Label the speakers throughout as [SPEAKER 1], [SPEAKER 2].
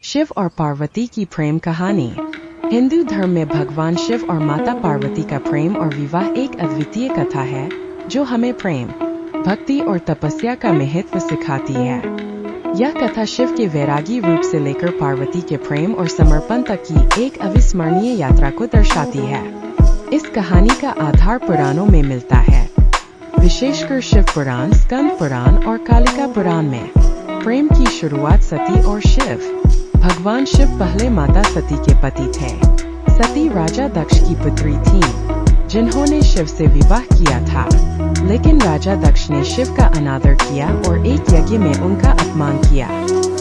[SPEAKER 1] शिव और पार्वती की प्रेम कहानी। हिंदू धर्म में भगवान शिव और माता पार्वती का प्रेम और विवाह एक अद्वितीय कथा है जो हमें प्रेम, भक्ति और तपस्या का महत्व सिखाती है। यह कथा शिव के वैरागी रूप से लेकर पार्वती के प्रेम और समर्पण तक की एक अविस्मरणीय यात्रा को दर्शाती है। इस कहानी का आधार पुराणों में मिलता है, विशेषकर शिव पुराण, स्कंद पुराण और कालिका पुराण में। प्रेम की शुरुआत सती और शिव। भगवान शिव पहले माता सती के पति थे। सती राजा दक्ष की पुत्री थीं, जिन्होंने शिव से विवाह किया था। लेकिन राजा दक्ष ने शिव का अनादर किया और एक यज्ञ में उनका अपमान किया।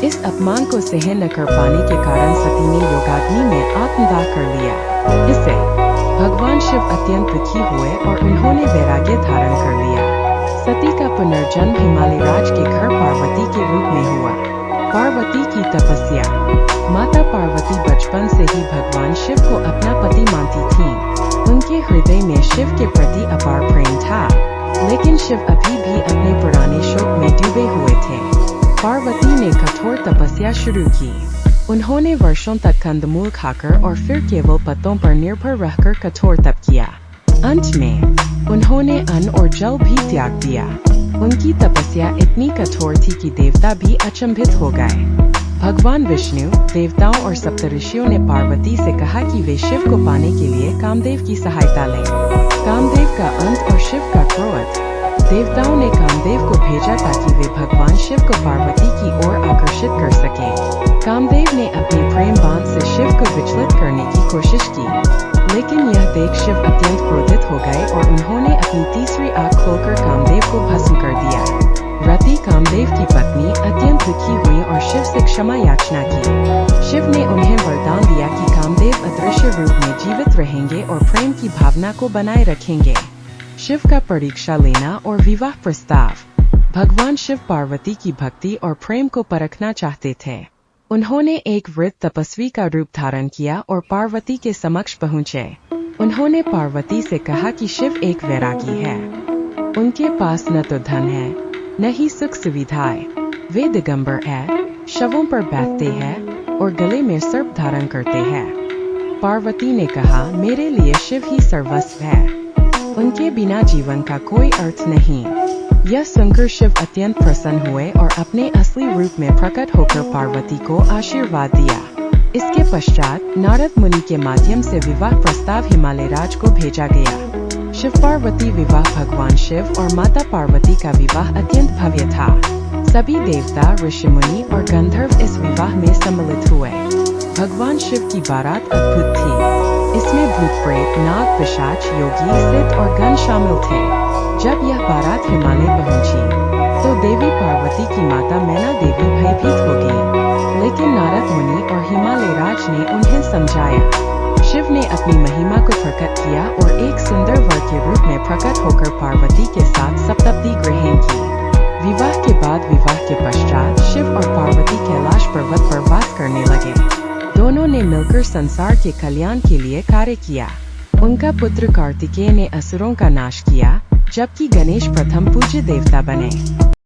[SPEAKER 1] इस अपमान को सहन न कर पाने के कारण सती ने योगाग्नि में आत्मदाह कर लिया। इससे भगवान शिव अत्यंत दुखी हुए और उन्होंने वैराग्य धारण कर लिया। सती का पुनर्जन्म हिमालय राज के घर पार्वती के रूप में हुआ। पार्वती की तपस्या। माता पार्वती बचपन से ही भगवान शिव को अपना पति मानती थीं। उनके हृदय में शिव के प्रति अपार प्रेम था, लेकिन शिव अभी भी अपने पुराने शोक में डूबे हुए थे। पार्वती ने कठोर तपस्या शुरू की। उन्होंने वर्षों तक कंदमूल खाकर और फिर केवल पत्तों पर निर्भर रहकर कठोर तप किया। अंत में उन्होंने अन्न और जल भी त्याग दिया। उनकी तपस्या इतनी कठोर थी कि देवता भी अचंभित हो गए। भगवान विष्णु, देवताओं और सप्तऋषियों ने पार्वती से कहा कि वे शिव को पाने के लिए कामदेव की सहायता लें। कामदेव का अंत और शिव का क्रोध। देवताओं ने कामदेव को भेजा ताकि वे भगवान शिव को पार्वती की ओर आकर्षित कर सकें। कामदेव ने अपने प्रेम बाण से शिव को विचलित करने की कोशिश की, लेकिन यह देख शिव अत्यंत क्रोधित हो गए और उन्होंने अपनी तीसरी आंख खोलकर कामदेव को भस्म कर दिया। रति, कामदेव की पत्नी, अत्यंत दुखी हुई और शिव से क्षमा याचना की। शिव ने उन्हें वरदान दिया कि कामदेव अदृश्य रूप में जीवित रहेंगे और प्रेम की भावना को बनाए रखेंगे। शिव का परीक्षा लेना और विवाह प्रस्ताव। भगवान शिव पार्वती की भक्ति और प्रेम को परखना चाहते थे। उन्होंने एक वृद्ध तपस्वी का रूप धारण किया और पार्वती के समक्ष पहुंचे। उन्होंने पार्वती से कहा कि शिव एक वैरागी है। उनके पास न तो धन है, न ही सुख सुविधाएं। वे दिगंबर हैं, शवों पर बैठते हैं और गले में सर्प धारण करते हैं। पार्वती ने कहा, मेरे लिए शिव ही सर्वस्व है। उनके बिना जीवन का कोई अर्थ नहीं। यह सुनकर शिव अत्यंत प्रसन्न हुए और अपने असली रूप में प्रकट होकर पार्वती को आशीर्वाद दिया। इसके पश्चात नारद मुनि के माध्यम से विवाह प्रस्ताव हिमालय राज को भेजा गया। शिव पार्वती विवाह। भगवान शिव और माता पार्वती का विवाह अत्यंत भव्य था। सभी देवता, ऋषि मुनि और गंधर्व इस विवाह में सम्मिलित हुए। भगवान शिव की बारात अद्भुत थी। इसमें भूत प्रेत, नाग, पिशाच, योगी, सिद्ध और गण शामिल थे। जब यह बारात हिमालय पहुंची तो देवी पार्वती की माता मैना देवी भयभीत हो गई, लेकिन नारद मुनि और हिमालय राज ने उन्हें समझाया। शिव ने अपनी महिमा को प्रकट किया और एक सुंदर वर के रूप में प्रकट होकर पार्वती के साथ सप्तपदी ग्रहण की। विवाह के बाद, विवाह के पश्चात शिव और पार्वती कैलाश पर्वत पर वास करने लगे। दोनों ने मिलकर संसार के कल्याण के लिए कार्य किया। उनका पुत्र कार्तिकेय ने असुरों का नाश किया, जबकि गणेश प्रथम पूज्य देवता बने।